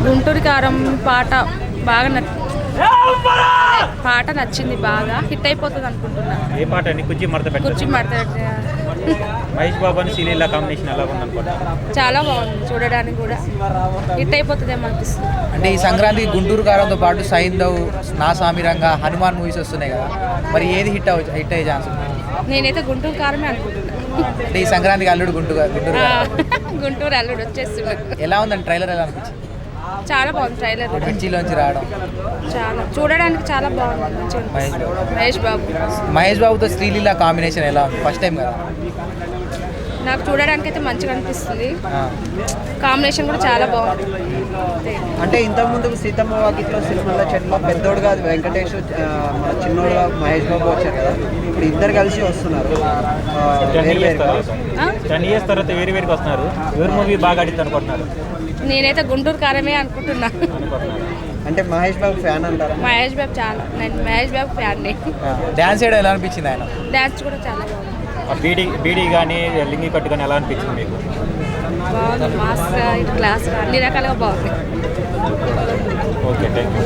గుంటూరు కారం పాట బాగా పాట నచ్చింది, బాగా హిట్ అయిపోతుంది అనుకుంటున్నా. ఏ పాట అండి? కుర్చీ మడత పెట్ట. కుర్చీ మడత మహేష్ బాబు అని శ్రీలీల కాంబినేషన్ ఎలా ఉంది అనుకుంటా? చాలా బాగుంది, చూడడానికి కూడా హిట్ అయిపోతుందేమో అనిపిస్తుంది. అంటే ఈ సంక్రాంతికి గుంటూరు కారంతో పాటు సైంధవ్, నా సామిరంగా, హనుమాన్ మూవీస్ వస్తున్నాయి కదా, మరి ఏది హిట్ అయ్యే ఛాన్స్ ఉంది? నేనైతే గుంటూరు కారమే అనుకుంటున్నా. అంటే ఈ సంక్రాంతికి అల్లుడు గుంటూరు గుంటూరు అల్లుడు వచ్చేస్తున్నాడు. ఎలా ఉందండి ట్రైలర్? ఎలా అనిపించింది? చాలా బాగుంది ట్రైలర్, మిర్చిలోంచి రావడం చాలా చూడడానికి చాలా బాగుంది, మంచిగా మహేష్ బాబుతో శ్రీలీల కాంబినేషన్ ఎలా ఉంది? ఫస్ట్ టైం కదా. నాకు చూడడానికి అయితే మంచిగా అనిపిస్తుంది, కాంబినేషన్ కూడా చాలా బాగుంది. అంటే ఇంతకుముందు సీతమ్మ వాకిట్లో సినిమాలో చెట్లో పెద్దోడుగా వెంకటేష్, మన చిన్నోడుగా మహేష్ బాబు వచ్చారు కదా, ఇప్పుడు ఇద్దరు కలిసి వస్తున్నారు. 10 years తర్వాత వేరువేరుగా వస్తున్నారు. ఎవరి మూవీ బాగా ఆడింది అనుకుంటున్నారు? నేనైతే గుంటూరు కారమే అనుకుంటున్నా. అంటే మహేష్ బాబు ఫ్యాన్ అంటారా? మహేష్ బాబు చాలా, నేను మహేష్ బాబు ఫ్యాన్ని. డాన్స్ చేయడం ఎలా అనిపించింది ఆయన? డాన్స్ కూడా చాలా బాగుంది. బీడీ కానీ లింగి కట్టు కానీ ఎలా అనిపించింది మీకు? బాగుంది, మాస్ ఇటు క్లాస్ అన్ని రకాలుగా బాగుంది. Okay, thank you.